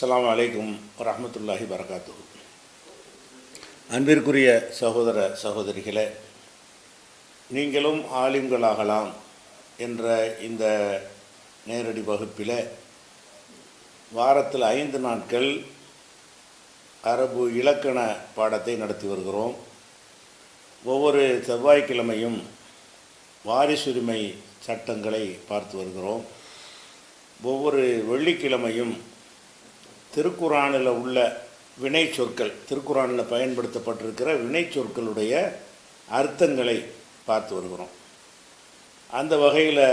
அஸ்ஸலாமு அலைக்கும் வரஹ்மத்துல்லாஹி வரகாத்துஹு. அன்பிற்குரிய சகோதர சகோதரிகளே, நீங்களும் ஆலிம்களாகலாம் என்ற இந்த நேரடி வகுப்பில் வாரத்தில் 5 நாட்கள் அரபு இலக்கண பாடத்தை நடத்தி வருகிறோம். ஒவ்வொரு செவ்வாய்க்கிழமையும் வாரிசுரிமை சட்டங்களை பார்த்து வருகிறோம். ஒவ்வொரு வெள்ளிக்கிழமையும் திருக்குரானில் உள்ள வினை சொற்கள், திருக்குரானில் பயன்படுத்தப்பட்டிருக்கிற வினை சொற்களுடைய அர்த்தங்களை பார்த்து வருகிறோம். அந்த வகையில்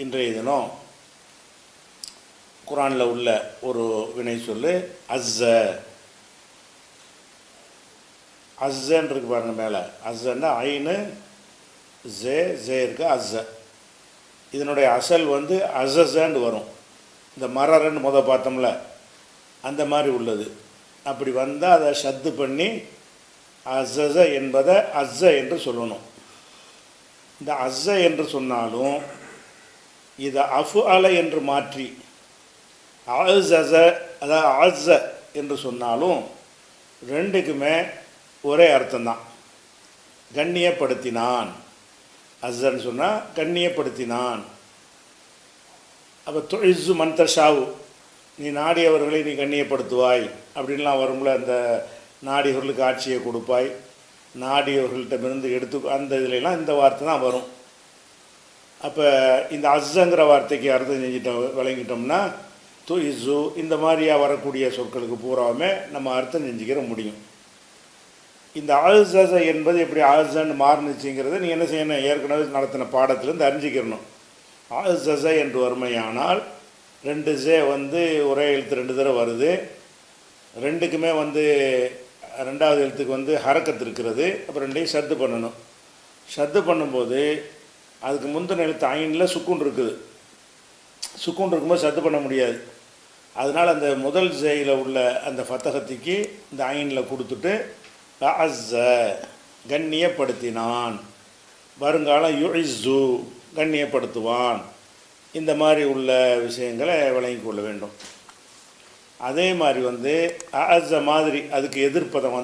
இன்றைய தினம் குரானில் உள்ள ஒரு வினை சொல்லு அஸ்ஸ. அஸ்ஸன்னு இருக்கு பாருங்க மேலே. அஸ்ஸன்னா ஐனு ஜே இருக்கு அஸ்ஸ. இதனுடைய அசல் அஸஸன்னு வரும். இந்த மரரன்னு பார்த்தோம்ல, அந்த மாதிரி உள்ளது. அப்படி வந்தால் அதை ஷத்து பண்ணி அஸஸ என்பதை அஸ்ஸ என்று சொல்லணும். இந்த அஸ்ஸ என்று சொன்னாலும் இதை அஃஅல என்று மாற்றி அஸஸ அதாவது அஸ்ஸ என்று சொன்னாலும் ரெண்டுக்குமே ஒரே அர்த்தம்தான். கண்ணியப்படுத்தினான். அஸ்ஸன்னு சொன்னால் கண்ணியப்படுத்தினான். அப்போ துஇஸ்ஸு மன் தஷாவு, நீ நாடியவர்களை நீ கண்ணியப்படுத்துவாய் அப்படின்லாம் வரும்ல. அந்த நாடியவர்களுக்கு ஆட்சியை கொடுப்பாய், நாடியவர்கள்ட்டமிருந்து எடுத்து, அந்த இதுலாம் இந்த வார்த்தை தான் வரும். அப்போ இந்த அஸ்ஸங்கிற வார்த்தைக்கு அர்த்தம் விளங்கிட்டோம்னா துஇஸ்ஸு இந்த மாதிரியாக வரக்கூடிய சொற்களுக்கு பூராவுமே நம்ம அர்த்தம் செஞ்சுக்கிற முடியும். இந்த அஸஸ என்பது எப்படி அஸன்னு மாறுனுச்சுங்கிறத நீ என்ன செய்யணும், ஏற்கனவே நடத்தின பாடத்திலேருந்து அறிஞ்சிக்கிறணும். அஸஸ என்று வறுமையானால் 2 ஜே ஒரே எழுத்து 2 தடவை வருது. ரெண்டுக்குமே ரெண்டாவது எழுத்துக்கு ஹரக்கத்து இருக்கிறது. அப்புறம் ரெண்டையும் ஷத்து பண்ணணும். ஷத்து பண்ணும்போது அதுக்கு முந்தின எழுத்து ஐனில் சுக்குன் இருக்குது. சுக்குன் இருக்கும்போது ஷத்து பண்ண முடியாது. அதனால் அந்த முதல் ஜேயில் உள்ள அந்த ஃபத்தகத்திக்கு இந்த ஐனில் கொடுத்துட்டு அஸ்ஸ கண்ணியப்படுத்தினான், வருங்காலம் யுஇஸ்ஸு கண்ணியப்படுத்துவான், இந்த மாதிரி உள்ள விஷயங்களை விளங்கி கொள்ள வேண்டும். அதே மாதிரி அஸ்ஸ மாதிரி அதுக்கு எதிர்ப்பதம்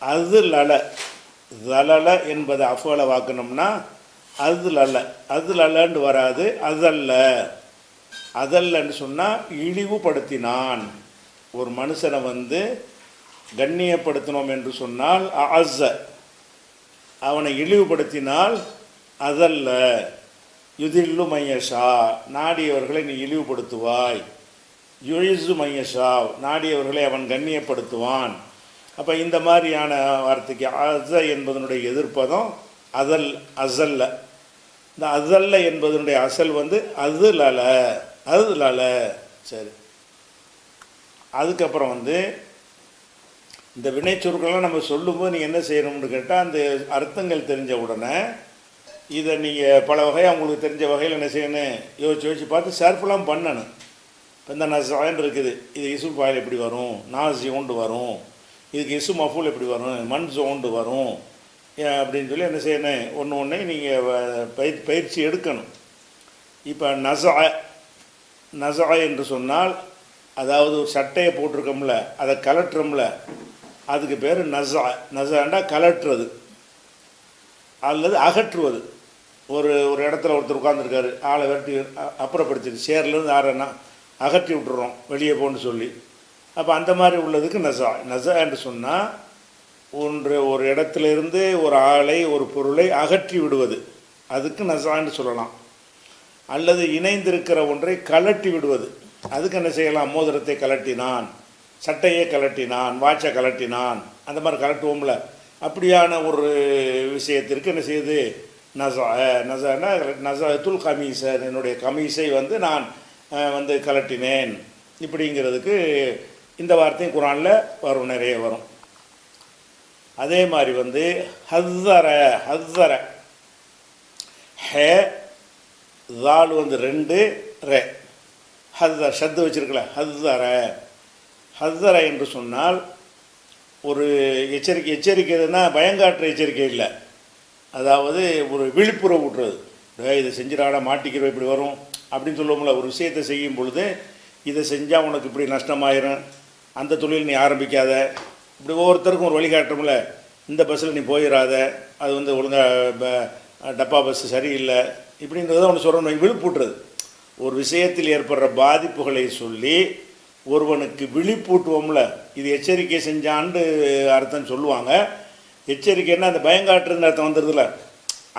அது லல. லல என்பதை அஃஅல வாக்கணும்னா அது லல. அது லலன்னு வராது, அதல்ல. அதல்லன்னு சொன்னால் இழிவுபடுத்தினான். ஒரு மனுஷனை கண்ணியப்படுத்தினோம் என்று சொன்னால் அஸ்ஸ, அவனை இழிவுபடுத்தினால் அதல்ல. யுதில்லு மையஷா, நாடியவர்களை நீ இழிவுபடுத்துவாய். யுஇஸ்ஸு மையஷா, நாடியவர்களை அவன் கண்ணியப்படுத்துவான். அப்போ இந்த மாதிரியான வார்த்தைக்கு அஸ்ஸ என்பதனுடைய எதிர்ப்பதம் அதல், அஸல்ல. இந்த அஸல்ல என்பதனுடைய அசல் அது லல, அது லல. சரி, அதுக்கப்புறம் இந்த வினைச்சொற்கள்லாம் நம்ம சொல்லும்போது நீங்கள் என்ன செய்யணும்னு கேட்டால், அந்த அர்த்தங்கள் தெரிஞ்ச உடனே இதை நீங்கள் பல வகையாக உங்களுக்கு தெரிஞ்ச வகையில் என்ன செய்யணும், யோசித்து பார்த்து ஷர்ஃப்லாம் பண்ணணும். இப்போ இந்த நஸான் இருக்குது, இது இசு பாயில் எப்படி வரும், நாசி ஓண்டு வரும், இதுக்கு இசு மஃபூல் எப்படி வரும், மண் ஜோண்டு வரும் அப்படின்னு சொல்லி என்ன செய்யணும், ஒன்று ஒன்றே நீங்கள் பயிற்சி எடுக்கணும். இப்போ நஸா என்று சொன்னால், அதாவது ஒரு சட்டையை போட்டிருக்கோம்ல, அதை கலட்டுறோம்ல, அதுக்கு பேர் நஸா. நஸாண்டா கலட்டுறது அல்லது அகற்றுவது. ஒரு இடத்துல ஒருத்தர் உட்காந்துருக்காரு, ஆளை விரட்டி அப்புறப்படுத்திட்டு சேர்லேருந்து ஆறனா அகற்றி விட்டுறோம் வெளியே போன்னு சொல்லி. அப்போ அந்த மாதிரி உள்ளதுக்கு நஸா. நஸா என்று சொன்னால் ஒரு இடத்துல இருந்து ஒரு ஆளை, ஒரு பொருளை அகற்றி விடுவது, அதுக்கு நஸான்னு சொல்லலாம். அல்லது இணைந்திருக்கிற ஒன்றை கலட்டி விடுவது, அதுக்கு என்ன செய்யலாம், மோதிரத்தை கலட்டினான், சட்டையை கலட்டினான், வாட்சை கலட்டினான், அந்த மாதிரி கலட்டுவோம்ல. அப்படியான ஒரு விஷயத்திற்கு என்ன செய்யுது நஸா. நஸானா நஸாத்துல் கமீஸ, என்னுடைய கமீஸை நான் கலட்டினேன் இப்படிங்கிறதுக்கு இந்த வார்த்தையும் குரானில் வரும், நிறைய வரும். அதே மாதிரி ஹஸ்ஸர. ஹஸ்ஸர ஹே தால் 2 ரே. ஹஸ்ஸர ஷத்து வச்சிருக்கல, ஹஸ்ஸர. ஹஸ்ஸர என்று சொன்னால் ஒரு எச்சரிக்கைன்னா பயங்காட்டுற எச்சரிக்கை இல்லை, அதாவது ஒரு விழிப்புறவு விட்டுறது. இதை செஞ்சிடாட மாட்டிக்கிற இப்படி வரும் அப்படின்னு சொல்லுவோம்ல. ஒரு விஷயத்தை செய்யும் பொழுது இதை செஞ்சால் உனக்கு இப்படி நஷ்டமாயிரும், அந்த தொழில் நீ ஆரம்பிக்காத, இப்படி ஒவ்வொருத்தருக்கும் ஒரு வழிகாட்டும்ல. இந்த பஸ்ஸில் நீ போயிடாத, அது வந்து ஒழுங்காக டப்பா பஸ்ஸு சரியில்லை, இப்படின்றத ஒன்று சொல்கிறோம். விழிப்பூட்டுறது, ஒரு விஷயத்தில் ஏற்படுற பாதிப்புகளை சொல்லி ஒருவனுக்கு விழிப்பூட்டுவோம்ல. இது எச்சரிக்கை செஞ்சான்னு அர்த்தம் சொல்லுவாங்க. எச்சரிக்கைன்னா அந்த பயங்காட்டுறதுன்னு அர்த்தம் வந்துடுதுல,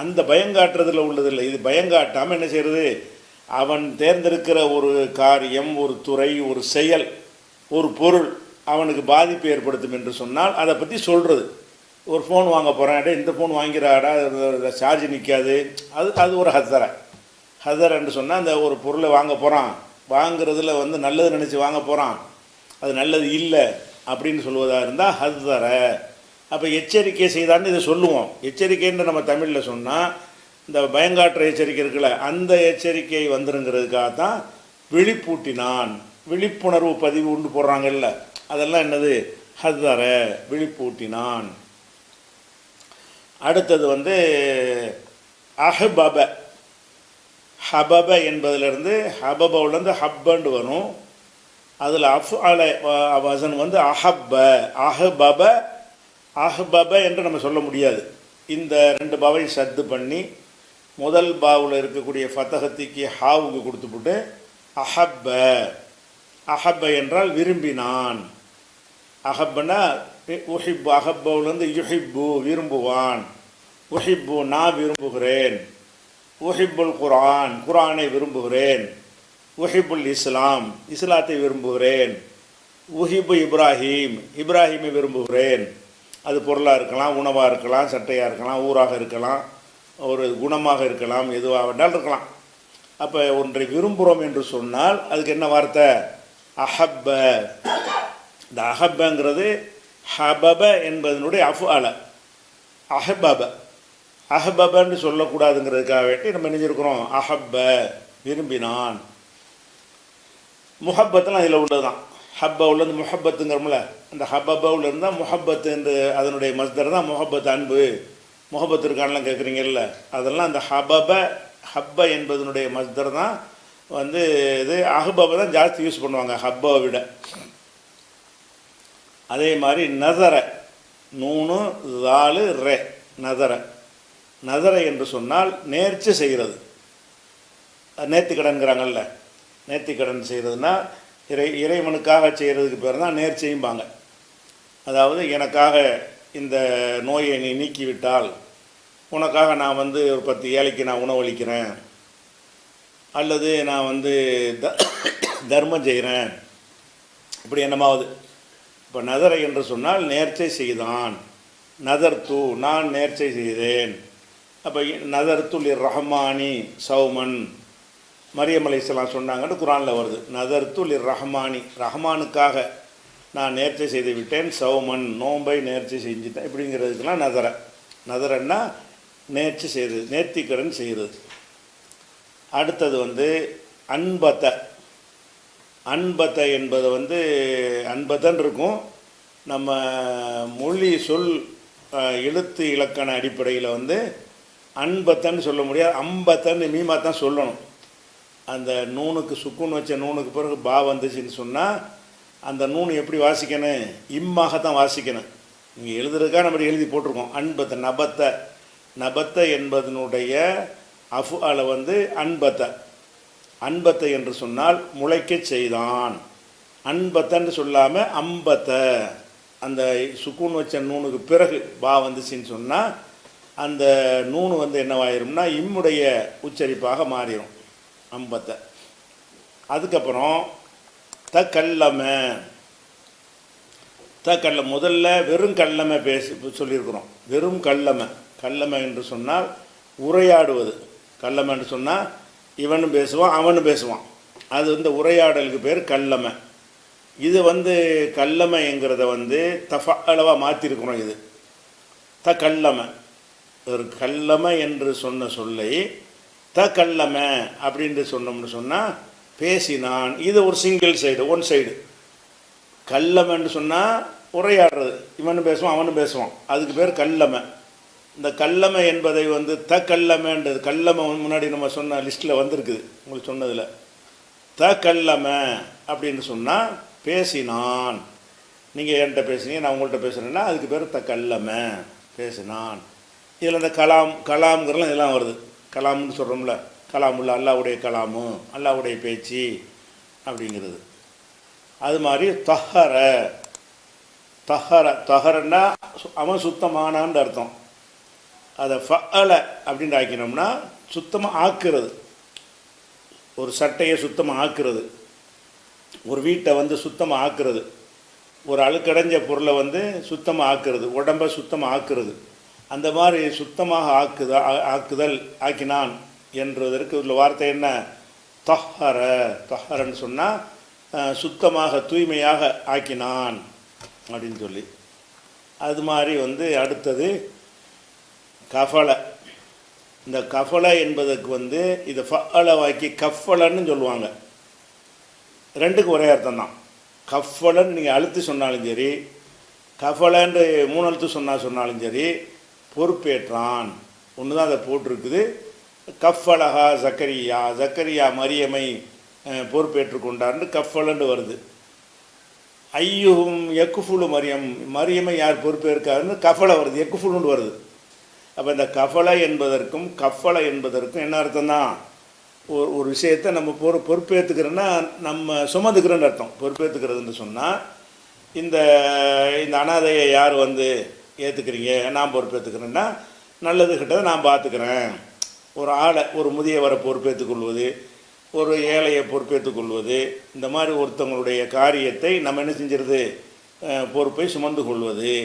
அந்த பயங்காட்டுறதுல உள்ளதில்லை. இது பயங்காட்டாமல் என்ன செய்கிறது, அவன் தேர்ந்தெடுக்கிற ஒரு காரியம், ஒரு துறை, ஒரு செயல், ஒரு பொருள் அவனுக்கு பாதிப்பு ஏற்படுத்தும் என்று சொன்னால் அதை பற்றி சொல்கிறது. ஒரு ஃபோன் வாங்க போகிறேன், இந்த ஃபோன் வாங்கிறாடா, சார்ஜ் நிற்காது, அது ஒரு ஹதர் என்று சொன்னால் அந்த ஒரு பொருளை வாங்க போகிறான், வாங்கிறதுல வந்து நல்லது நினச்சி வாங்க போகிறான், அது நல்லது இல்லை அப்படின்னு சொல்வதாக இருந்தால் ஹதர. அப்போ எச்சரிக்கை செய்தான்னு இதை சொல்லுவோம். எச்சரிக்கைன்னு நம்ம தமிழில் சொன்னால் இந்த பயங்காட்டுற எச்சரிக்கை இருக்குல்ல, அந்த எச்சரிக்கை வந்துருங்கிறதுக்காக தான் விழிப்பூட்டினான், விழிப்புணர்வு பதிவு உண்டு போடுறாங்கல்ல, அதெல்லாம் என்னது, ஹதர, விழிப்பூட்டினான். அடுத்தது வந்து அஹ்பப. ஹபப என்பதிலிருந்து ஹபபவுலேருந்து ஹப்பண்டு வரும். அதில் அஃப்அல வசன் வந்து அஹப்ப, அஹ்பப, அஹ்பப என்று நம்ம சொல்ல முடியாது. இந்த ரெண்டு பாவை சத்து பண்ணி முதல் பாவில் இருக்கக்கூடிய ஃபத்தகத்திக்கு ஹாவுக்கு கொடுத்துப்புட்டு அஹப்ப. அஹப்ப என்றால் விரும்பினான். அஹப்பனா உஹிப்பு, அஹப்பவுலேருந்து யுஹிப்பு, விரும்புவான். உஹிப்பு, நான் விரும்புகிறேன். உஹிப்புல் குர்ஆன், குர்ஆனை விரும்புகிறேன். உஹிப்புல் இஸ்லாம், இஸ்லாத்தை விரும்புகிறேன். உஹிப்பு இப்ராஹீம், இப்ராஹீமை விரும்புகிறேன். அது பொருளாக இருக்கலாம், உணவாக இருக்கலாம், சட்டையாக இருக்கலாம், ஊராக இருக்கலாம், ஒரு குணமாக இருக்கலாம், எதுவாக வேண்டாலும் இருக்கலாம். அப்போ ஒன்றை விரும்புகிறோம் என்று சொன்னால் அதுக்கு என்ன வார்த்தை, அஹப்ப. இந்த அஹப்பங்கிறது ஹபப என்பதனுடைய அஃப்அல, அஹ்பப. அஹ்பபன்னு சொல்லக்கூடாதுங்கிறதுக்காக வேண்டி நம்ம நினைஞ்சிருக்கிறோம் அஹப்ப, விரும்பினான். முஹப்பத்துலாம் அதில் உள்ளது தான். ஹப்பவுலேருந்து முஹப்பத்துங்கிறோம்ல, அந்த ஹப்பபவுல இருந்தால் முஹப்பத்து என்று அதனுடைய மஸ்தர் தான் முஹப்பத், அன்பு. முஹப்பத்து இருக்கான்லாம் கேட்குறீங்கல்ல, அதெல்லாம் அந்த ஹபப, ஹப்ப என்பதனுடைய மஸ்தர் தான் வந்து இது. அஹ்பப தான் ஜாஸ்தி யூஸ் பண்ணுவாங்க ஹப்பாவை விட. அதே மாதிரி நதர, நூனு தாலு ரெ, நதர. நதர என்று சொன்னால் நேர்ச்சி செய்கிறது. நேர்த்திக்கடன்கிறாங்கல்ல, நேர்த்திக்கடன் செய்கிறதுனா இறைவனுக்காக செய்கிறதுக்கு பேர் தான் நேர்ச்சையும்பாங்க. அதாவது எனக்காக இந்த நோயை நீ நீக்கிவிட்டால் உனக்காக நான் வந்து ஒரு 10 ஏழைக்கு நான் உணவளிக்கிறேன், அல்லது நான் வந்து தர்மம் செய்கிறேன், இப்படி என்னமாவது. இப்போ நதரை என்று சொன்னால் நேர்ச்சை செய்தான். நதர்த்து, நான் நேர்ச்சை செய்தேன். அப்போ நதர்த்துல் ரஹ்மானி சௌமன், மரியம் அலைஹிஸ்ஸலாம் சொன்னாங்கன்னு குர்ஆனில் வருது. நதர்த்துல் ரஹ்மானி, ரஹ்மானுக்காக நான் நேர்ச்சை செய்து விட்டேன். சௌமன், நோன்பை நேர்ச்சை செஞ்சுட்டேன், இப்படிங்கிறதுக்கெல்லாம் நதர. நதரன்னா நேர்ச்சி செய்கிறது, நேர்த்திக்கடன் செய்கிறது. அடுத்தது வந்து அன்பத்த. அன்பத்த என்பது வந்து அன்பத்தன் இருக்கும். நம்ம மொழி சொல் எழுத்து இலக்கண அடிப்படையில் வந்து அன்பத்தன்னு சொல்ல முடியாது, அம்பத்தன்னு மீமா தான் சொல்லணும். அந்த நூனுக்கு சுக்குன்னு வச்ச நூனுக்கு பிறகு பா வந்துச்சுன்னு சொன்னால் அந்த நூன் எப்படி வாசிக்கணும், இம்மாகத்தான் வாசிக்கணும். நீங்கள் எழுதுறதுக்காக நம்ம எழுதி போட்டிருக்கோம் அன்பத்த. நபத்த, நபத்த என்பதனுடைய அஃப்அல வந்து அன்பத்த. அன்பத்த என்று சொன்னால் முளைக்க செய்தான். அன்பத்தன்னு சொல்லாமல் அம்பத்த, அந்த சுக்கூன் வச்ச நூனுக்கு பிறகு பா வந்துச்சுன்னு சொன்னால் அந்த நூனு வந்து என்னவாயிரும்னா இம்முடைய உச்சரிப்பாக மாறிடும், அம்பத்த. அதுக்கப்புறம் தக்கல்லம. தக்கல்ல முதல்ல வெறும் கல்லமை சொல்லியிருக்கிறோம். வெறும் கல்லமை. கல்லமை என்று சொன்னால் உரையாடுவது. கல்லமை என்று சொன்னால் இவனும் பேசுவான் அவனும் பேசுவான், அது வந்து உரையாடலுக்கு பேர் கல்லமை. இது வந்து கல்லமைங்கிறத வந்து தஃஅலவா மாற்றிருக்கிறோம். இது கல்லமை, ஒரு கல்லமை என்று சொன்ன சொல்லை கல்லமை அப்படின்ட்டு சொன்னோம்னு சொன்னால் பேசினான். இது ஒரு சிங்கிள் சைடு, ஒன் சைடு. கல்லமைன்னு சொன்னால் உரையாடுறது, இவனும் பேசுவான் அவனும் பேசுவான், அதுக்கு பேர் கல்லமை. இந்த கல்லமை என்பதை வந்து கல்லமை முன்னாடி நம்ம சொன்ன லிஸ்ட்டில் வந்திருக்குது உங்களுக்கு சொன்னதில். கல்லமை அப்படின்னு சொன்னால் பேசினான். நீங்கள் என்கிட்ட பேசுனீங்க, நான் உங்கள்கிட்ட பேசுகிறேன்னா அதுக்கு பேர் தக்கல்லம, பேசினான். இதில் இந்த கலாம்ங்கிறலாம் இதெல்லாம் வருது. கலாம்னு சொல்கிறோம்ல, கலாமுல்ல, அல்லாவுடைய கலாமு, அல்லாவுடைய பேச்சு அப்படிங்கிறது. அது மாதிரி தஹரன்னா அவன் சுத்தமானான்னு அர்த்தம். அதை ஃபஅல அப்படின்னு ஆக்கினோம்னா சுத்தமாக ஆக்குறது. ஒரு சட்டையை சுத்தமாக ஆக்குறது, ஒரு வீட்டை வந்து சுத்தமாக ஆக்குறது, ஒரு அழுக்கடைஞ்ச பொருளை வந்து சுத்தமாக ஆக்குறது, உடம்பை சுத்தமாக ஆக்குறது. அந்த மாதிரி சுத்தமாக ஆக்குதல், ஆக்கினான் என்றதற்கு உள்ள வார்த்தை என்ன? தஹரன்னு சொன்னால் சுத்தமாக தூய்மையாக ஆக்கினான் அப்படின்னு சொல்லி. அது மாதிரி வந்து அடுத்தது கஃபலை. இந்த கஃபலை என்பதற்கு வந்து இதை ஃபஅல வாக்கி கஃபலன்னு சொல்லுவாங்க. ரெண்டுக்கு ஒரே அர்த்தம் தான். கஃபலன்னு நீங்கள் அழுத்து சொன்னாலும் சரி, கஃபலன்னு 3 எழுத்து சொன்னாலும் சரி, பொறுப்பேற்றான் ஒன்று தான் அதை போட்டிருக்குது. கஃபலஹா ஜக்கரியா மரியமை பொறுப்பேற்று கொண்டார்னு கஃபலன்னு வருது. ஐயுகும் எக்குஃபுலு மரியமை யார் பொறுப்பேற்காருன்னு கஃபலை வருது, எக்குஃபுலுன்னு வருது. அப்போ இந்த கஃபலை என்பதற்கும் கஃபலை என்பதற்கும் என்ன அர்த்தம் தான்? ஒரு விஷயத்தை நம்ம பொறுப்பேற்றுக்கிறோன்னா நம்ம சுமந்துக்கிறோன்னு அர்த்தம். பொறுப்பேற்றுக்கிறதுன்னு சொன்னால் இந்த அனாதையை யார் வந்து ஏற்றுக்கிறீங்க, நான் பொறுப்பேற்றுக்கிறேன்னா நல்லது கிட்டதை நான் பார்த்துக்கிறேன். ஒரு ஆளை, ஒரு முதியவரை பொறுப்பேற்றுக்கொள்வது, ஒரு ஏழையை பொறுப்பேற்றுக்கொள்வது, இந்த மாதிரி ஒருத்தவங்களுடைய காரியத்தை நம்ம என்ன செஞ்சிருது? பொறுப்பை சுமந்து கொள்வது.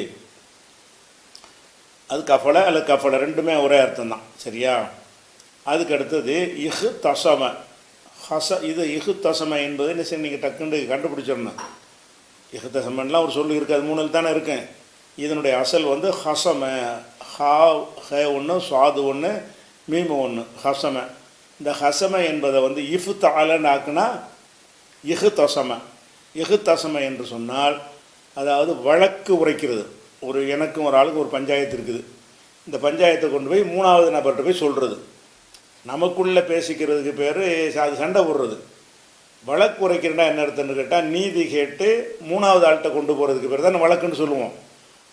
அது கஃபலை அல்லது கஃபலை ரெண்டுமே ஒரே அர்த்தம் தான். சரியா? அதுக்கு அடுத்தது இஹு தசம. இது இஹு தசம என்பது என்ன சரி நீங்கள் டக்குன்னு கண்டுபிடிச்சிடணும். இஹு தசமன்லாம் ஒரு சொல்லு இருக்குது, அது 3 தானே இருக்கேன். இதனுடைய அசல் வந்து ஹசம. ஹ ஒன்று, சுவாது ஒன்று, மீமு ஒன்று, ஹசம. இந்த ஹசம என்பதை வந்து இஃபு தாலன்னு ஆக்குனா இஹு தசம. இஹு தசம என்று சொன்னால் அதாவது வழக்கு உரைக்கிறது. எனக்கும் ஒரு ஆளுக்கு ஒரு பஞ்சாயத்து இருக்குது. இந்த பஞ்சாயத்தை கொண்டு போய் 3வது நபர்கிட்ட போய் சொல்கிறது. நமக்குள்ளே பேசிக்கிறதுக்கு பேர் அது சண்டை போடுறது. வழக்கு உரைக்கிறனா என்ன அர்த்தம்னு கேட்டால், நீதி கேட்டு 3வது ஆள்கிட்ட கொண்டு போகிறதுக்கு பேர் தான் வழக்குன்னு சொல்லுவோம்.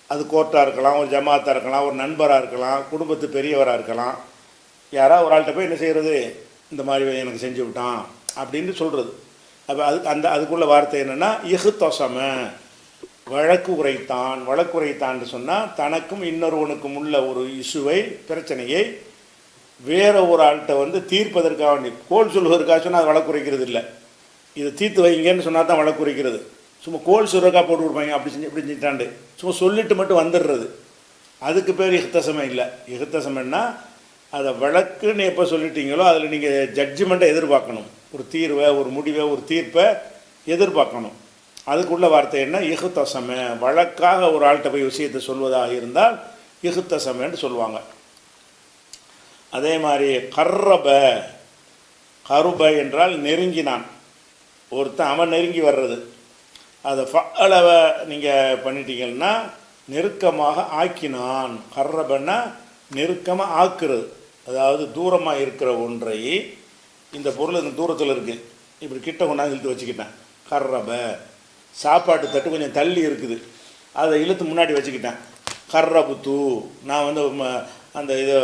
அது கோர்ட்டாக இருக்கலாம், ஒரு ஜமாத்தாக இருக்கலாம், ஒரு நண்பராக இருக்கலாம், குடும்பத்து பெரியவராக இருக்கலாம். யாராவது ஒரு ஆள்கிட்ட போய் என்ன செய்கிறது? இந்த மாதிரி எனக்கு செஞ்சு விட்டான் அப்படின்னு சொல்கிறது. அப்போ அதுக்குள்ள வார்த்தை என்னென்னா இஹு தசம, வழக்கு உரைத்தான்னு சொன்னால் தனக்கும் இன்னொருவனுக்கும் உள்ள ஒரு இஷ்யூவை, பிரச்சனையை வேற ஒரு ஆள்கிட்ட வந்து தீர்ப்பதற்காக வேண்டி, கோல் சொல்வதற்காக சொன்னால் அது வழக்கு உரைக்கிறது இல்லை. இதை தீர்த்து வைங்கன்னு சொன்னால் தான் வழக்கு உரைக்கிறது. சும்மா கோல் சொல்றதுக்காக போட்டு கொடுப்பாங்க, அப்படி செஞ்சுட்டாண்டு சும்மா சொல்லிட்டு மட்டும் வந்துடுறது, அதுக்கு பேர் இஹ்தசமம் இல்லை. இஹ்தசமன்னா அதை வழக்குன்னு எப்போ சொல்லிட்டீங்களோ அதில் நீங்கள் ஜட்ஜ்மெண்ட்டை எதிர்பார்க்கணும். ஒரு தீர்வை, ஒரு முடிவை, ஒரு தீர்ப்பை எதிர்பார்க்கணும். அதுக்குள்ள வார்த்தை என்ன? இஹ்தசம. வழக்காக ஒரு ஆள்கிட்ட போய் விஷயத்தை சொல்வதாக இருந்தால் இஹ்தசமன்னு சொல்லுவாங்க. அதே மாதிரி கருப என்றால் நெருங்கினான். ஒருத்தன் அவன் நெருங்கி வர்றது. அதை ஃபஅலவை நீங்கள் பண்ணிட்டீங்கன்னா நெருக்கமாக ஆக்கினான். கர்ரபன்னா நெருக்கமாக ஆக்குறது. அதாவது தூரமாக இருக்கிற ஒன்றை, இந்த பொருள் இந்த தூரத்தில் இருக்குது, இப்படி கிட்ட கொண்டாந்து இழுத்து வச்சுக்கிட்டேன். கர்ரப. சாப்பாட்டு தட்டு கொஞ்சம் தள்ளி இருக்குது, அதை இழுத்து முன்னாடி வச்சுக்கிட்டேன். கர்ரபுத்து, நான் வந்து அந்த இது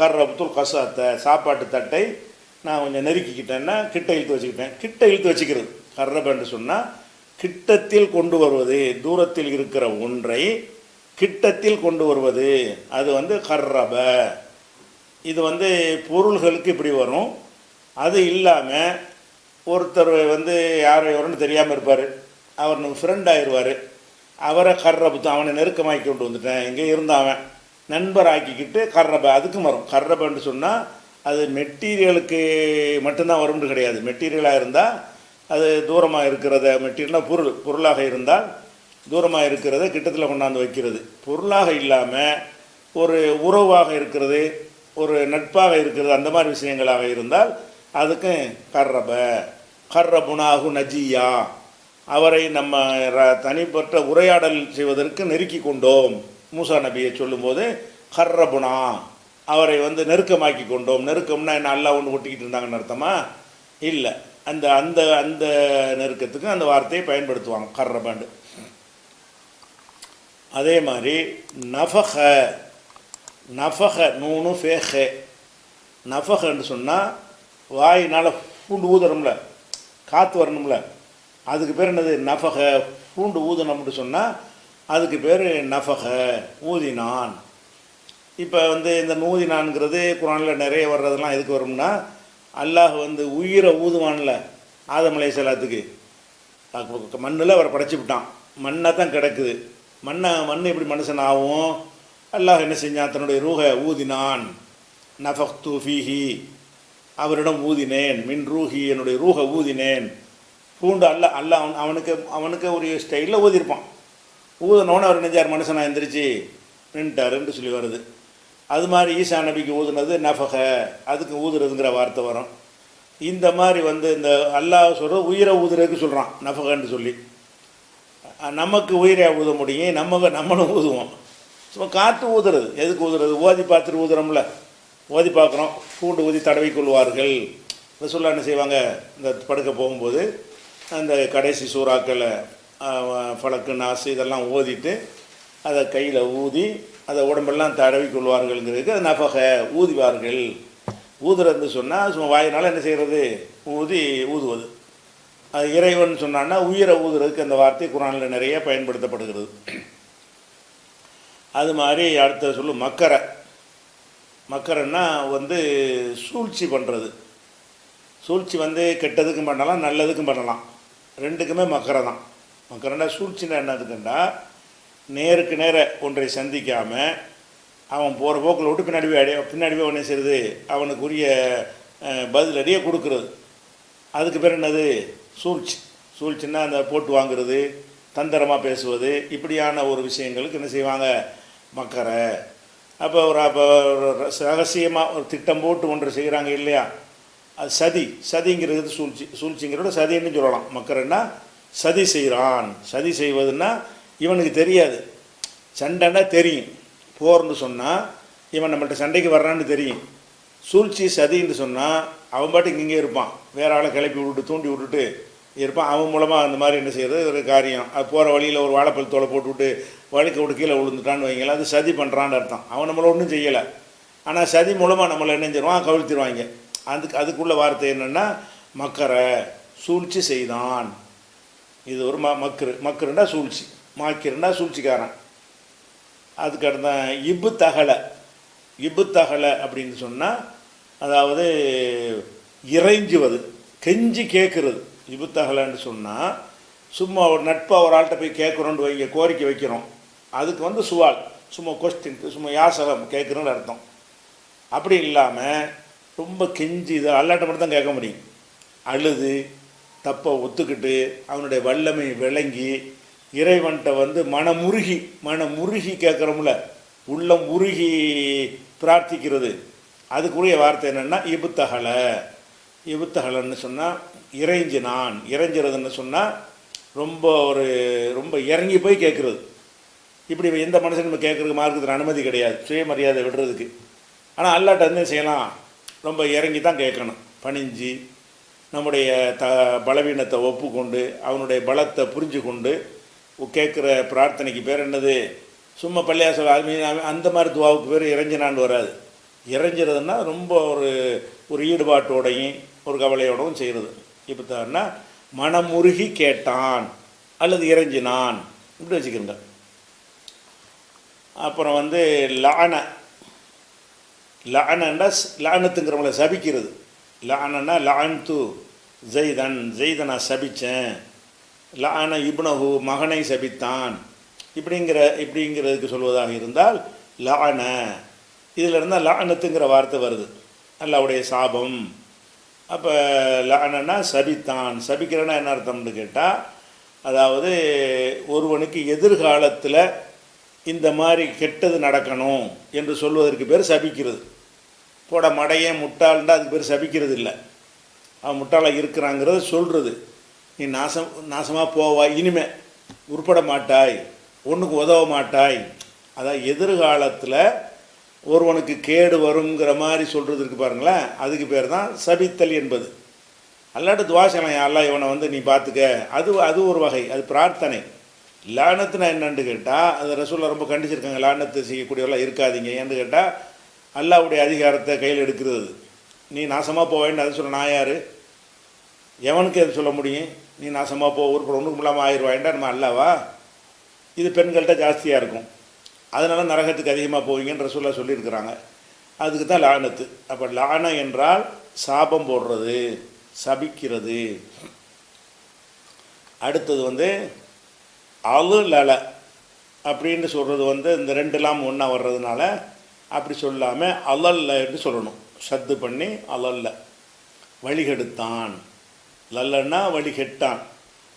கர்ரபுத்துல் கசாத்தை, சாப்பாட்டு தட்டை நான் கொஞ்சம் நெருக்கிக்கிட்டேன்னா கிட்ட இழுத்து வச்சுக்கிட்டேன். கிட்ட இழுத்து வச்சுக்கிறது கர்ரபன்னு சொன்னால் கிட்டத்தில் கொண்டு வருவது. தூரத்தில் இருக்கிற ஒன்றை கிட்டத்தில் கொண்டு வருவது, அது வந்து கர்ரப. இது வந்து பொருள்களுக்கு இப்படி வரும். அது இல்லாமல் ஒருத்தர் வந்து யார் எவருன்னு தெரியாமல் இருப்பார், அவர் நம்ம ஃப்ரெண்ட் ஆயிடுவார். அவரை கர்ரபுத்து, அவனை நெருக்கமாக்கி கொண்டு வந்துட்டேன், எங்கே இருந்தாவன் நண்பர் ஆக்கிக்கிட்டு கர்ரப, அதுக்கும் வரும். கர்ரபன்னு சொன்னால் அது மெட்டீரியலுக்கு மட்டும்தான் வரும்னு கிடையாது. மெட்டீரியலாக இருந்தால் அது தூரமாக இருக்கிறத, மெட்டீரியல்னால் பொருளாக இருந்தால் தூரமாக இருக்கிறத கிட்டத்தில் கொண்டாந்து வைக்கிறது. பொருளாக இல்லாமல் ஒரு உறவாக இருக்கிறது, ஒரு நட்பாக இருக்கிறது, அந்த மாதிரி விஷயங்களாக இருந்தால் அதுக்கு கர்ரபுனாகு நஜியா, அவரை நம்ம தனிப்பட்ட உரையாடல் செய்வதற்கு நெருக்கி கொண்டோம். மூசா நபியை சொல்லும்போது கர்ரபுனா, அவரை வந்து நெருக்கமாக்கி கொண்டோம். நெருக்கம்னா என்ன, அல்லாஹ் ஒன்று ஒட்டிக்கிட்டு இருந்தாங்கன்னு அர்த்தமா? இல்லை. அந்த அந்த அந்த நெருக்கத்துக்கு அந்த வார்த்தையை பயன்படுத்துவாங்க கர்ரபாண்டு. அதே மாதிரி நஃபஹ, நஃபஹ நூனு ஃபேஹ, நஃபஹன்னு சொன்னால் வாயினால் பூண்டு ஊதுறோம்ல, காற்று வரணும்ல, அதுக்கு பேர் என்னது நஃபஹ. பூண்டு ஊதணும்னு சொன்னால் அதுக்கு பேர் நஃபஹ, ஊதினான். இப்போ இந்த ஊதினான்ங்கிறது குர்ஆனில் நிறைய வர்றதெல்லாம் எதுக்கு வரும்னா, அல்லாஹ் உயிரை ஊதுவான்ல ஆதம் அலைஹிஸ்ஸலாத்துக்கு, மண்ணில் அவரை படைச்சி விட்டான், மண்ணை தான் கிடக்குது, மண் எப்படி மனுஷன் ஆகும்? அல்லாஹ் என்ன செஞ்சான்? தன்னுடைய ரூஹை ஊதினான். நஃபக்து ஃபீஹி, அவரிடம் ஊதினேன், மின் ரூஹி, என்னுடைய ரூஹை ஊதினேன். பூண்டு அல்லாஹ் அவனுக்கு ஒரு ஸ்டைலில் ஊதிருப்பான். ஊதினோன்னு அவர் நெஞ்சார் மனுஷனாக எந்திரிச்சு நின்ட்டாருன்னு சொல்லி வருது. அது மாதிரி ஈசா நபிக்கு ஊதுனது நஃபக, அதுக்கு ஊதுறதுங்கிற வார்த்தை வரும். இந்த மாதிரி இந்த அல்லாஹ் சொல்கிற உயிரை ஊதுறதுக்கு சொல்கிறான் நஃபகன்னு சொல்லி. நமக்கு உயிரை ஊத முடியும், நம்மளும் ஊதுவோம். சும்மா காற்று ஊதுறது, எதுக்கு ஊதுறது? ஓதி பார்த்துட்டு ஊதுறோம்ல, ஓதி பார்க்குறோம், பூண்டு ஊதி தடவி கொள்வார்கள். ரசூலுல்லாஹ் என்ன செய்வாங்க? இந்த படுக்க போகும்போது அந்த கடைசி சூறாக்களை ஃபலக்கு நாசு இதெல்லாம் ஓதிட்டு அதை கையில் ஊதி அதை உடம்பெல்லாம் தடவி கொள்வார்கள்ங்கிறதுக்கு அது நஃபக, ஊதிவார்கள். ஊதுறதுன்னு சொன்னால் சும்மா வாயினால் என்ன செய்கிறது? ஊதுவது. அது இறைவன் சொன்னான்னா உயிரை ஊதுறதுக்கு அந்த வார்த்தை குர்ஆனில் நிறைய பயன்படுத்தப்படுகிறது. அது மாதிரி அடுத்த சொல்லு மக்கரை. மக்கரைன்னா சூழ்ச்சி பண்ணுறது. சூழ்ச்சி கெட்டதுக்கும் பண்ணலாம், நல்லதுக்கும் பண்ணலாம், ரெண்டுக்குமே மக்கரை தான். மக்கரைன்னா சூழ்ச்சின்னா என்னதுக்குண்டா, நேருக்கு நேர ஒன்றை சந்திக்காமல் அவன் போகிற போக்கில் விட்டு பின்னாடி போய் ஒன்றே செய்யுது, அவனுக்குரிய பதிலடியை கொடுக்குறது. அதுக்கு பேர் என்னது? சூழ்ச்சி. சூழ்ச்சின்னா அந்த போட்டு வாங்குறது, தந்திரமாக பேசுவது, இப்படியான ஒரு விஷயங்களுக்கு என்ன செய்வாங்க? மக்கரை. அப்போ ரகசியமாக ஒரு திட்டம் போட்டு ஒன்று செய்கிறாங்க இல்லையா, அது சதிங்கிறது சூழ்ச்சிங்கிறத சதின்னு சொல்லலாம். மக்கரைன்னா சதி செய்கிறான். சதி செய்வதுன்னா இவனுக்கு தெரியாது, சண்டைன்னா தெரியும். போர்னு சொன்னால் இவன் நம்மள்கிட்ட சண்டைக்கு வர்றான்னு தெரியும். சூழ்ச்சி சதின்னு சொன்னால் அவன் பாட்டுக்கு இங்கே இருப்பான், வேற ஆளை கிளப்பி விட்டுட்டு தூண்டி விட்டுட்டு இருப்பான். அவன் மூலமாக அந்த மாதிரி என்ன செய்கிறது ஒரு காரியம். அது போகிற வழியில் ஒரு வாழைப்பல் தோலை போட்டுவிட்டு வழுக்க விட்டு கீழே விழுந்துட்டான்னு வைங்களேன், அது சதி பண்ணுறான்னு அர்த்தம். அவன் நம்மளை ஒன்றும் செய்யலை, ஆனால் சதி மூலமாக நம்மளை என்ன செஞ்சிருவான்? கவிழ்த்திடுவாங்க. அதுக்குள்ள வார்த்தை என்னென்னா மக்கரை, சூழ்ச்சி செய்தான். இது ஒரு மக்குருண்டா சூழ்ச்சி, மாக்கிருண்டா சூழ்ச்சிக்காரன். அதுக்கு அடுத்த இப்பு தகலை அப்படின்னு சொன்னால் அதாவது இறைஞ்சுவது, கெஞ்சி கேட்குறது. இப்பு தகலைன்னு சொன்னால் சும்மா ஒரு நட்பாக ஒரு ஆள்கிட்ட போய் கேட்குறோன்னு வைங்க, கோரிக்கை வைக்கிறோம், அதுக்கு சுவால், சும்மா கொஸ்டின், சும்மா யாசகம் கேட்குறோன்னு அர்த்தம். அப்படி இல்லாமல் ரொம்ப கெஞ்சி இது அல்லாட்ட மட்டும் தான் கேட்க முடியும். அழுது தப்பை ஒத்துக்கிட்டு அவனுடைய வல்லமை விளங்கி இறைவன்கிட்ட மனமுருகி கேட்குறோம்ல, உள்ளம் உருகி பிரார்த்திக்கிறது. அதுக்குரிய வார்த்தை என்னென்னா இபுத்தகலைன்னு சொன்னால் இறைஞ்சினான். இறைஞ்சிறதுன்னு சொன்னால் ரொம்ப இறங்கி போய் கேட்குறது. இப்படி எந்த மனுஷன் நம்ம கேட்குறதுக்கு மார்க்கத்தில் அனுமதி கிடையாது, சுயமரியாதை விடுறதுக்கு. ஆனால் அல்லாட்ட என்ன செய்யலாம்? ரொம்ப இறங்கி தான் கேட்கணும், பணிஞ்சு நம்முடைய பலவீனத்தை ஒப்புக்கொண்டு அவனுடைய பலத்தை புரிஞ்சு கொண்டு கேட்குற பிரார்த்தனைக்கு பேர் என்னது? சும்மா பள்ளியாசல் அந்த மாதிரி துவாவுக்கு பேர் இறைஞ்சினான்னு வராது. இறைஞ்சிறதுன்னா ரொம்ப ஒரு ஈடுபாட்டோடையும் ஒரு கவலையோடவும் செய்கிறது. இப்போ தான்னா மனமுருகி கேட்டான் அல்லது இறைஞ்சினான், இப்படி வச்சுக்கிறங்க. அப்புறம் லானண்டா லானத்துங்கிறவங்கள சபிக்கிறது. லானன்னா லான்து ஜெய்தனா சபித்தேன், லான இப்னஹு மகனை சபித்தான், இப்படிங்கிறதுக்கு சொல்வதாக இருந்தால் லான. இதில் இருந்தால் லானத்துங்கிற வார்த்தை வருது, அல்லாஹ்வுடைய சாபம். அப்போ லானன்னா சபித்தான். சபிக்கிறன்னா என்ன அர்த்தம்னு கேட்டால், அதாவது ஒருவனுக்கு எதிர்காலத்தில் இந்த மாதிரி கெட்டது நடக்கணும் என்று சொல்வதற்கு பேர் சபிக்கிறது. போட மடையே முட்டாள்ண்டா அதுக்கு பேர் சபிக்கிறது இல்லை, அவன் முட்டாளாக இருக்கிறாங்கிறத சொல்கிறது. நீ நாசமாக போவாய், இனிமே உருப்பட மாட்டாய், ஒன்றுக்கு உதவ மாட்டாய். அதான் எதிர்காலத்தில் ஒருவனுக்கு கேடு வருங்கிற மாதிரி சொல்கிறதுக்கு பாருங்களேன், அதுக்கு பேர் தான் சபித்தல் என்பது. அல்லாட்ட துவா செய்யலாம், அல்லாஹ் இவனை வந்து நீ பார்த்துக்க. அது ஒரு வகை, அது பிரார்த்தனை. லானத்துனா என்னன்னு கேட்டால், அது ரசூலுல்லாஹ் ரொம்ப கண்டிச்சிருக்காங்க, லானத்து செய்யக்கூடியவெல்லாம் இருக்காதீங்க. ஏன்னு கேட்டால் அல்லாஹ்வுடைய அதிகாரத்தை கையில் எடுக்கிறது. நீ நாசமாக போவேன்னு அதை சொல்ல நான் யார்? எவனுக்கு எது சொல்ல முடியும்? நீ நாசமாக போ, உருப்பட ஒன்றுக்கும் இல்லாமல் ஆயிடுவாயின்டா நம்ம அல்லாவா? இது பெண்கள்கிட்ட ஜாஸ்தியாக இருக்கும். அதனால நரகத்துக்கு அதிகமாக போவீங்கன்னு ரசூலுல்லாஹ் சொல்லியிருக்கிறாங்க. அதுக்கு தான் லானத்து. அப்போ லான என்றால் சாபம் போடுறது, சபிக்கிறது. அடுத்தது வந்து அலுலல அப்படின்னு சொல்கிறது வந்து இந்த ரெண்டுலாம் ஒன்றா வர்றதுனால அப்படி சொல்லாமல் அலல்லன்னு சொல்லணும். சத்து பண்ணி அலல்ல, வழிகெடுத்தான். லல்லன்னா வழிகெட்டான்,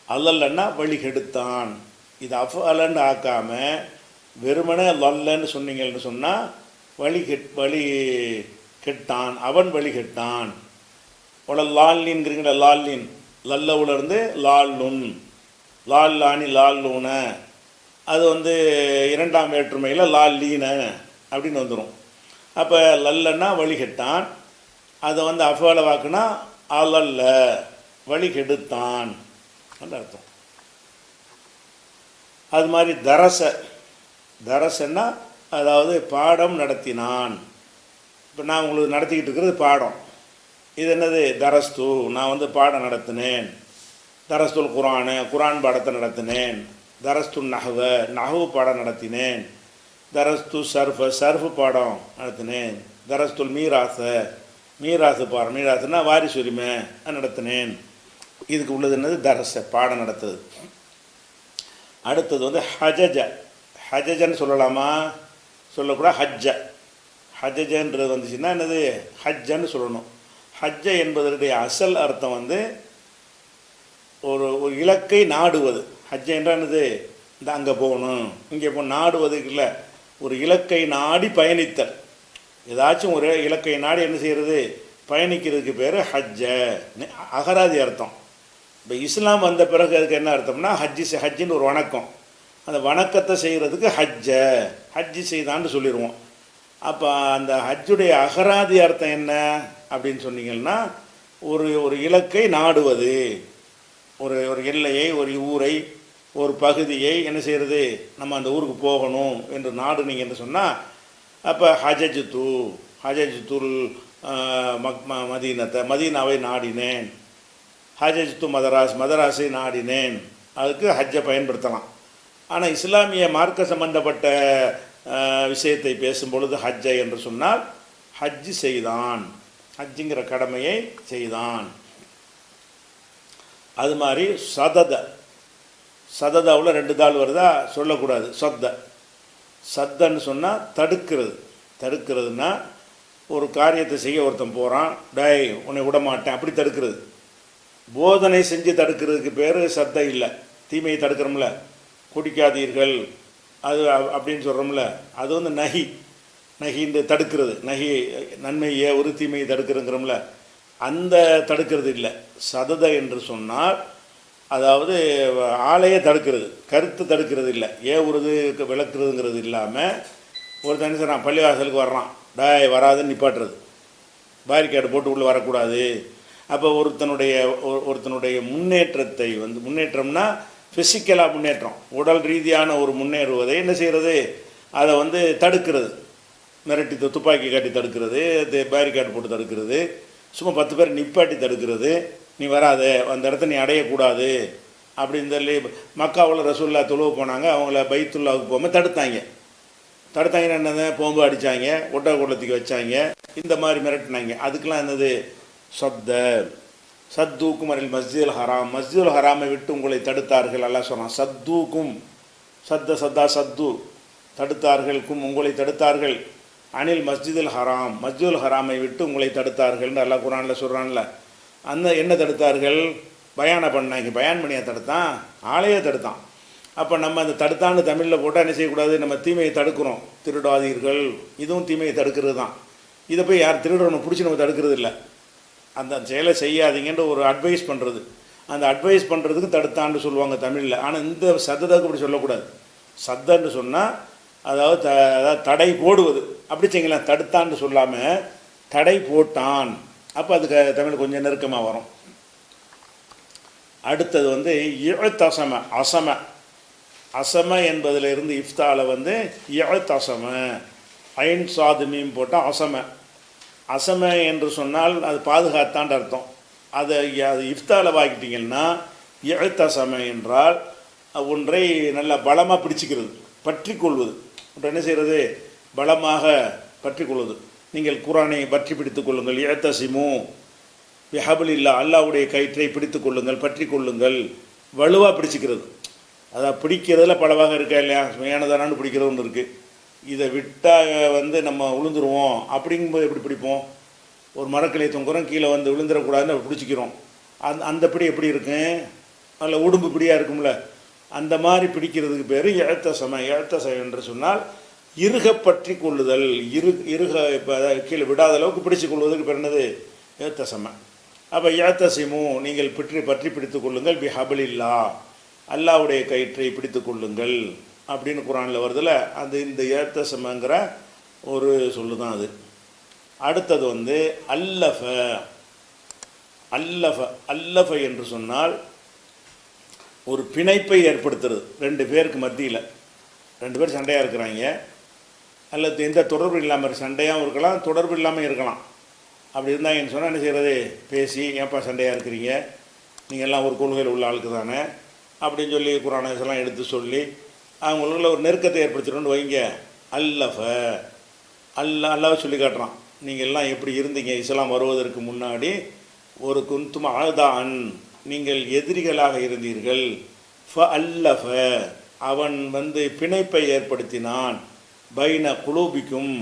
அலல்லன்னா வழிகெடுத்தான். இது அஃஅலன்னு ஆக்காமல் வெறுமனே லல்லன்னு சொன்னீங்கன்னு சொன்னால் வழி கெட்டான், அவன் வழி கெட்டான். உல லால்லின்கிறீங்களா, லால்லின் லல்லவுலேருந்து லால்லுன், லால்லானி லால்லூன, அது வந்து இரண்டாம் வேற்றுமையில் லால்லீன அப்படின்னு வந்துடும். அப்போ லல்லன்னா வழிகெட்டான், அதை வந்து அஃபால வாக்குனா அலல்ல வழி கெடுத்தான் அந்த அர்த்தம். அது மாதிரி தரசன்னா அதாவது பாடம் நடத்தினான். இப்போ நான் உங்களுக்கு நடத்திக்கிட்டு இருக்கிறது பாடம். இது என்னது? தரஸ்து, நான் வந்து பாடம் நடத்தினேன். தரஸ்துல் குரான் பாடத்தை நடத்தினேன். தரஸ்து நஹ்வு பாடம் நடத்தினேன். தரஸ்து சர்ஃபு பாடம் நடத்தினேன். தரஸ்துல் மீராசு பாடம், மீராசுனா வாரிசு உரிமை நடத்தினேன். இதுக்கு உள்ளது என்னது? பாடம் நடத்துது. அடுத்தது வந்து ஹஜஜன்னு சொல்லலாமா? சொல்லக்கூடாது. ஹஜ்ஜன்றது வந்துச்சுன்னா என்னது? ஹஜ்ஜன்னு சொல்லணும். ஹஜ்ஜ என்பதனுடைய அசல் அர்த்தம் வந்து ஒரு இலக்கை நாடுவது. ஹஜ்ஜ என்றால் என்னது? இந்த அங்கே போகணும், இங்கே நாடுவதுக்கு இல்லை, ஒரு இலக்கை நாடி பயணித்தல். ஏதாச்சும் ஒரு இலக்கை நாடி என்ன செய்கிறது? பயணிக்கிறதுக்கு பேர் ஹஜ்ஜ. அகராதி அர்த்தம். இப்போ இஸ்லாம் வந்த பிறகு அதுக்கு என்ன அர்த்தம்னா ஹஜ்ஜின்னு ஒரு வணக்கம். அந்த வணக்கத்தை செய்கிறதுக்கு ஹஜ்ஜி செய்தான்னு சொல்லிடுவோம். அப்போ அந்த ஹஜ்ஜுடைய அகராதி அர்த்தம் என்ன அப்படின்னு சொன்னீங்கன்னா, ஒரு இலக்கை நாடுவது, ஒரு எல்லையை, ஒரு ஊரை, ஒரு பகுதியை என்ன செய்கிறது? நம்ம அந்த ஊருக்கு போகணும் என்று நாடுனீங்க என்று சொன்னால், அப்போ ஹஜஜுத்துல் மதீனாவை நாடினேன். ஹஜஜ்து மதராஸை நாடினேன். அதுக்கு ஹஜ்ஜை பயன்படுத்தலாம். ஆனால் இஸ்லாமிய மார்க்க சம்பந்தப்பட்ட விஷயத்தை பேசும் பொழுது ஹஜ்ஜை என்று சொன்னால் ஹஜ்ஜி செய்தான், ஹஜ்ஜுங்கிற கடமையை செய்தான். அது மாதிரி சததாவில் 2 தாள் வருதா? சொல்லக்கூடாது. சத்தன்னு சொன்னால் தடுக்கிறதுனா ஒரு காரியத்தை செய்ய ஒருத்தன் போகிறான், டேய் உன்னை விட மாட்டேன் அப்படி தடுக்கிறது. போதனை செஞ்சு தடுக்கிறதுக்கு பேர் சத்த இல்லை. தீமையை தடுக்கிறோம்ல, குடிக்காதீர்கள் அது அப்படின்னு சொல்கிறோம்ல, அது வந்து நகின்னு தடுக்கிறது. நன்மையை ஒரு தீமையை தடுக்கிறோங்கிறோம்ல, அந்த தடுக்கிறது இல்லை. சதத என்று சொன்னால் அதாவது ஆளையே தடுக்கிறது, கருத்து தடுக்கிறது இல்லை. உருது விளக்குறதுங்கிறது இல்லாமல் ஒரு தனிசை நான் பள்ளிவாசலுக்கு வர்றான், டாய் வராதுன்னு நிப்பாட்டுறது, பேரிகேடு போட்டு உள்ளே வரக்கூடாது. அப்போ ஒருத்தனுடைய முன்னேற்றத்தை வந்து, முன்னேற்றம்னா ஃபிசிக்கலாக முன்னேற்றம், உடல் ரீதியான ஒரு முன்னேறுவதை என்ன செய்கிறது? அதை வந்து தடுக்கிறது. மிரட்டி துப்பாக்கி காட்டி தடுக்கிறது, பேரிகேட் போட்டு தடுக்கிறது, சும்மா 10 பேர் நிப்பாட்டி தடுக்கிறது. நீ வராத, அந்த இடத்த நீ அடையக்கூடாது அப்படின்னு சொல்லி மக்காவில் ரசூல்லா தொழுவ போனாங்க. அவங்கள பைத்துல்லாவுக்கு போகாமல் தடுத்தாங்கன்னா என்னது? போம்பு அடித்தாங்க, ஒட்டகூடத்துக்கு வச்சாங்க, இந்த மாதிரி மிரட்டினாங்க. அதுக்கெலாம் என்னது? சத்தூக்கும் அரில் மஸ்ஜிதுல் ஹராமை விட்டு உங்களை தடுத்தார்கள். எல்லாம் சொன்னான். சத்தூக்கும் சத்து தடுத்தார்கள், உங்களை தடுத்தார்கள். அனில் மஸ்ஜிதுல் ஹராமை விட்டு உங்களை தடுத்தார்கள்னு அல்லாஹ் குர்ஆனில் சொல்கிறான்ல. அந்த என்ன தடுத்தார்கள்? பயானை பண்ணாங்க. பயான் பண்ணியா தடுத்தான்? ஆளையே தடுத்தான். அப்போ நம்ம அந்த தடுத்தான்னு தமிழில் போட்டால் என்ன செய்யக்கூடாது? நம்ம தீமையை தடுக்கிறோம். திருடாதீர்கள், இதுவும் தீமையை தடுக்கிறது தான். இதை போய் யார் திருடணும் பிடிச்சி நம்ம தடுக்கிறது இல்லை. அந்த செயலை செய்யாதீங்கன்ற ஒரு அட்வைஸ் பண்ணுறது. அந்த அட்வைஸ் பண்ணுறதுக்கு தடுத்தான்னு சொல்லுவாங்க தமிழில். ஆனால் இந்த சத்தத்துக்கு அப்படி சொல்லக்கூடாது. சத்தன்னு சொன்னால் அதாவது தடை போடுவது. அப்படி செய்யலாம். தடுத்தான்னு சொல்லாமல் தடை போட்டான். அப்போ அதுக்கு தமிழ் கொஞ்சம் நெருக்கமாக வரும். அடுத்தது வந்து இழத்தசம அசம, அசம என்பதிலிருந்து இஃப்தால வந்து இழத்தசம, ஐன் சாது மீம் போட்டால் அசம. அசம என்று சொன்னால் அது பாதுகாத்தான்ற அர்த்தம். அதை அது இஃப்தால வாங்கிட்டீங்கன்னா இழத்தசம என்றால் ஒன்றை நல்லா பலமாக பிடிச்சிக்கிறது, பற்றி கொள்வது. ஒன்று என்ன செய்கிறது? பலமாக பற்றி கொள்வது. நீங்கள் குரானை பற்றி பிடித்து கொள்ளுங்கள். இழத்தசிமு பிஹபிலில்லா, அல்லாவுடைய கயிற்றை பிடித்து கொள்ளுங்கள், பற்றி கொள்ளுங்கள். வலுவாக பிடிச்சிக்கிறது. அதான் பிடிக்கிறதுல பல வகை இருக்கா இல்லையா? சுமையானதானு பிடிக்கிறது ஒன்று இருக்குது. இதை விட்டால் வந்து நம்ம விழுந்துருவோம் அப்படிங்கும்போது எப்படி பிடிப்போம்? ஒரு மரக்கிளையை தொங்குறோம், கீழே வந்து விழுந்துடக்கூடாதுன்னு அப்படி பிடிச்சிக்கிறோம். அந்த பிடி எப்படி இருக்கும்? அதில் உடும்பு பிடியாக இருக்கும்ல, அந்த மாதிரி பிடிக்கிறதுக்கு பேர் இழத்தசம. இழத்தசம என்று சொன்னால் இறுக பற்றி கொள்ளுதல். இறுக இப்போ கீழே விடாத அளவுக்கு பிடிச்சு கொள்வதுக்கு பேர் என்னது? இழத்தசம. அப்போ இழத்தசிமு, நீங்கள் பற்றி பிடித்து கொள்ளுங்கள். பிஹபிலில்லா, அல்லாவுடைய கயிற்றை பிடித்து கொள்ளுங்கள் அப்படின்னு குரானில் வருதில்ல, அது இந்த இழத்தசமங்கிற ஒரு சொல்லு தான் அது. அடுத்தது வந்து அல்லஃப. அல்லஃப அல்லஃப என்று சொன்னால் ஒரு பிணைப்பை ஏற்படுத்துறது. ரெண்டு பேருக்கு மத்தியில், ரெண்டு பேர் சண்டையாக இருக்கிறாங்க, அல்லது எந்த தொடர்பு இல்லாமல் சண்டையாகவும் இருக்கலாம், தொடர்பு இல்லாமல் இருக்கலாம். அப்படி இருந்தாங்கன்னு சொன்னால் என்ன செய்கிறது? பேசி, ஏன்ப்பா சண்டையாக இருக்கிறீங்க, நீங்கள் எல்லாம் ஒரு கொள்கையில் உள்ள ஆளுக்கு தானே அப்படின்னு சொல்லி குரானெல்லாம் எடுத்து சொல்லி அவங்களுக்குள்ள ஒரு நெருக்கத்தை ஏற்படுத்திடணும்னு வைங்க. அல்லஃப, அல்லாவை சொல்லி காட்டுறான். நீங்கள் எல்லாம் எப்படி இருந்தீங்க இஸ்லாம் வருவதற்கு முன்னாடி? ஒரு குந்தும் ஆதான், நீங்கள் எதிரிகளாக இருந்தீர்கள். ஃப அல்லஃப, அவன் வந்து பிணைப்பை ஏற்படுத்தினான். பைன குலூபிக்கும்,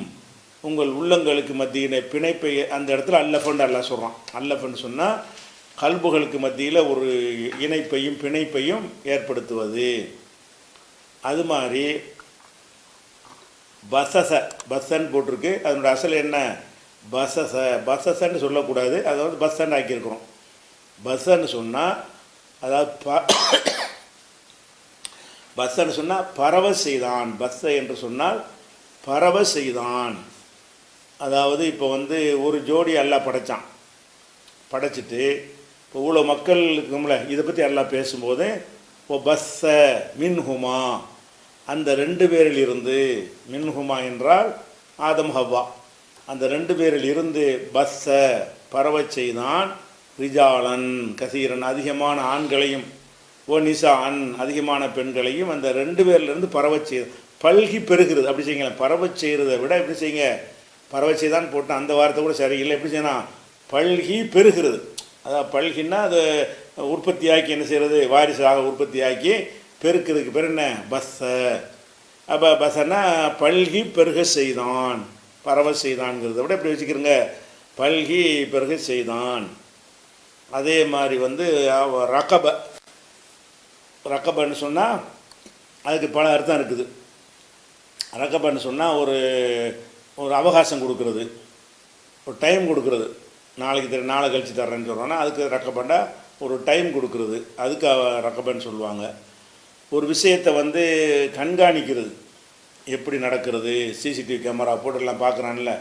உங்கள் உள்ளங்களுக்கு மத்தியின பிணைப்பை. அந்த இடத்துல அல்லஃபன்னு அல்லா சொல்கிறான். அல்லஃபன்னு சொன்னால் கல்புகளுக்கு மத்தியில் ஒரு இணைப்பையும் பிணைப்பையும் ஏற்படுத்துவது. அது மாதிரி பசச, பஸ்ஸன்னு போட்டிருக்கு, அதனுடைய அசல் என்ன? பசச. பசசன்னு சொல்லக்கூடாது, அதாவது பஸ்ஸன்னு ஆக்கியிருக்கிறோம். பஸ்ஸன்னு சொன்னால் அதாவது பஸ்ஸன்னு சொன்னால் பரவ செய்தான். பஸ்ஸை என்று சொன்னால் பரவ செய்தான். அதாவது இப்போ வந்து ஒரு ஜோடி எல்லாம் படைத்தான், படைச்சிட்டு இப்போ இவ்வளோ மக்கள் இருக்கும்ல, இதை பற்றி எல்லாம் பேசும்போது இப்போ பஸ்ஸ மின்ஹுமா, அந்த ரெண்டு பேரில் இருந்து, மின்ஹுமா என்றால் ஆதம் ஹவ்வா, அந்த ரெண்டு பேரில் இருந்து பஸ்ஸ பரவ செய்தான். ரிஜாலன் கசீரன், அதிகமான ஆண்களையும், ஓ நிசான் அதிகமான பெண்களையும் அந்த ரெண்டு பேர்லேருந்து பரவ செய்து. பல்கி பெருகிறது, அப்படி செய்யுங்களேன். பரவ செய்கிறத விட எப்படி செய்யுங்க? பரவ செய்தான் போட்டு அந்த வார்த்தை கூட சரியில்லை. எப்படி செய்யணும்? பல்கி பெருகிறது. அதான் பல்கின்னா அது உற்பத்தியாக்கி என்ன செய்கிறது? வாரிசாக உற்பத்தியாக்கி பெருக்கிறதுக்கு பேர் என்ன? பஸ்ஸ. அப்போ பஸ்ஸன்னா பல்கி பெருக செய்தான், பரவ செய்தான்ங்கிறத விட எப்படி வச்சுக்கிறோங்க? பல்கி பெருக செய்தான். அதே மாதிரி வந்து ரகப. ரகபன்னு சொன்னால் அதுக்கு பல அர்த்தம் இருக்குது. ரகபன்னு சொன்னால் ஒரு ஒரு அவகாசம் கொடுக்கறது, ஒரு டைம் கொடுக்கறது. நாளைக்கு நாளை கழித்து தர்றேன்னு சொல்கிறோன்னா அதுக்கு ரகபண்டா ஒரு டைம் கொடுக்கறது, அதுக்கு ரகபன்னு சொல்லுவாங்க. ஒரு விஷயத்தை வந்து கண்காணிக்கிறது, எப்படி நடக்கிறது, சிசிடிவி கேமரா போட்டுலாம் பார்க்குறான்ல,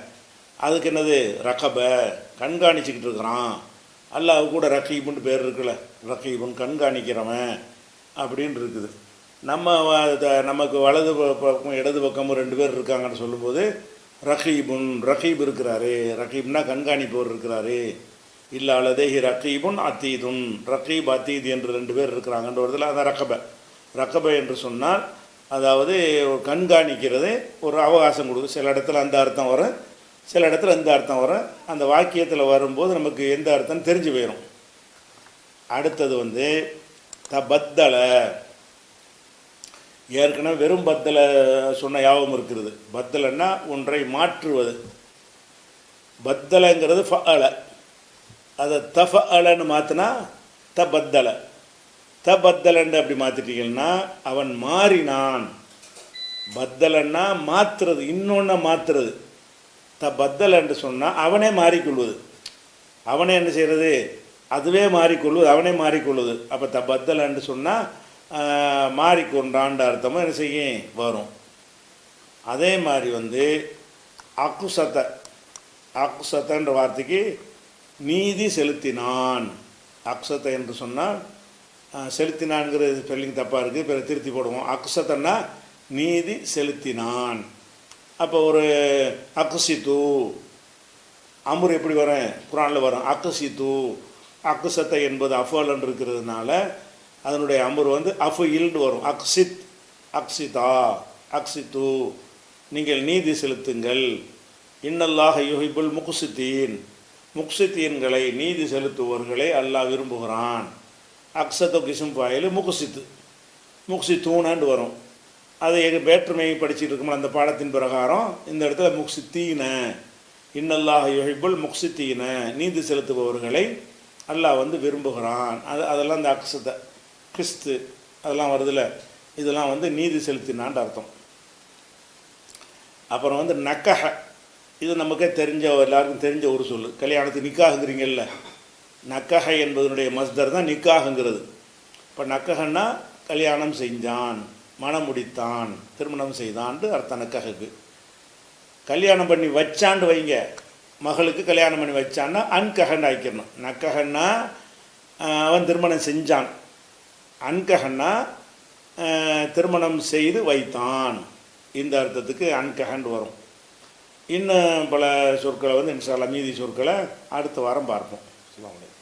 அதுக்கு என்னது? ரகப, கண்காணிச்சிக்கிட்டு இருக்கிறான். அல்லாஹ் கூட ரகீபுன்னு பேர் இருக்குல்ல, ரகீபுன் கண்காணிக்கிறவன் அப்படின்னு இருக்குது. நமக்கு வலது பக்கம் இடது பக்கமும் ரெண்டு பேர் இருக்காங்கன்னு சொல்லும்போது ரகீபுன், ரகீப் இருக்கிறாரு, ரகீப்னா கண்காணிப்பவர் இருக்கிறாரு. இல்லை அல்லதேஹி ரகீபுன் அத்தீதுன், ரகீப் அத்தீத் என்று ரெண்டு பேர் இருக்கிறாங்கன்ற வருதில் அதான் ரகப. ரகப என்று சொன்னால் அதாவது கண்காணிக்கிறது, ஒரு அவகாசம் கொடுக்குது. சில இடத்துல அந்த அர்த்தம் வரும், சில இடத்துல இந்த அர்த்தம் வரும். அந்த வாக்கியத்தில் வரும்போது நமக்கு எந்த அர்த்தம் தெரிஞ்சு போயிடும். அடுத்தது வந்து தபத்தல. ஏற்கனவே வெறும் பத்தலை சொன்ன யாபம் இருக்கிறது. பத்தலைன்னா ஒன்றை மாற்றுவது. பத்தலைங்கிறது ஃபஅல, அதை தஃபஅலன்னு மாற்றினா தபத்தல. தபத்தலன்னு அப்படி மாற்றிட்டீங்கன்னா அவன் மாறினான். பத்தலன்னா மாற்றுறது, இன்னொன்று மாற்றுறது. தபத்தலன்னு சொன்னால் அவனே மாறிக்கொள்வது. அவனே என்ன செய்கிறது? அதுவே மாறிக்கொள்வது, அவனே மாறிக்கொள்வது. அப்போ தபத்தலன்னு சொன்னால் மாறிக்கொண்டான்ற அர்த்தமும் என்ன செய்யும்? வரும். அதே மாதிரி வந்து அக்குசத்த, அக்குசத்தன்ற வார்த்தைக்கு நீதி செலுத்தினான். அக்சத்தை என்று சொன்னால் செலுத்தினான்ங்கிறது ஸ்பெல்லிங் தப்பாக இருக்குது, பிறகு திருத்தி போடுவோம். அக்ஸத்தன்னா நீதி செலுத்தினான். அப்போ ஒரு அக்ஸித்து அமுர் எப்படி வரும், குரானில் வரும் அக்ஸித்து. அக்ஸத்தை என்பது அஃபலன் இருக்கிறதுனால அதனுடைய அமுர் வந்து இல்டு வரும். அக்ஸித், அக்ஸிதா, அக்ஸித்து, நீங்கள் நீதி செலுத்துங்கள். இன்னல்லாஹ யுஹிப்புல் முக்ஸித்தீன், முக்ஸித்தீன்களை நீதி செலுத்துவர்களை அல்லாஹ் விரும்புகிறான். அக்ஸத்து கிசும் பாயில் முக்ஸித்து, முக்ஸித்தூனாண்டு வரும். அது எங்கள் வேற்றுமை படிச்சுட்டு இருக்கோம்ல அந்த பாடத்தின் பிரகாரம் இந்த இடத்துல முக்ஸித்தீன, இன்னல்லாஹ யுஹிப்புல் முக்ஸித்தீன, நீதி செலுத்துபவர்களை அல்லாஹ் வந்து விரும்புகிறான். அதெல்லாம் இந்த அக்ஸத்தை கிறிஸ்து அதெல்லாம் வருதில்ல, இதெல்லாம் வந்து நீதி செலுத்தினான்னு அர்த்தம். அப்புறம் வந்து நக்கஹ, இது நமக்கே தெரிஞ்ச எல்லாருக்கும் தெரிஞ்ச ஒரு சொல்லு. கல்யாணத்துக்கு நிக்காகுங்கிறீங்கல்ல, நக்கஹ என்பதனுடைய மஸ்தர் தான் நிக்காகுங்கிறது. இப்போ நக்கஹன்னா கல்யாணம் செஞ்சான், மனம் முடித்தான், திருமணம் செய்தான்ட்டு அர்த்தம் நக்கஹுக்கு. கல்யாணம் பண்ணி வச்சான்னு வைங்க, மகளுக்கு கல்யாணம் பண்ணி வச்சான்னா அன்கஹன்னு ஆக்கிடணும். நக்கஹன்னா அவன் திருமணம் செஞ்சான், அன்கஹன்னா திருமணம் செய்து வைத்தான், இந்த அர்த்தத்துக்கு அன்கஹன் வரும். இன்னும் பல சொற்களை வந்து இன்ஷா அல்லாஹ் மீதி சொற்களை அடுத்த வாரம் பார்ப்போம். அஸ்ஸலாமு அலைக்கும்.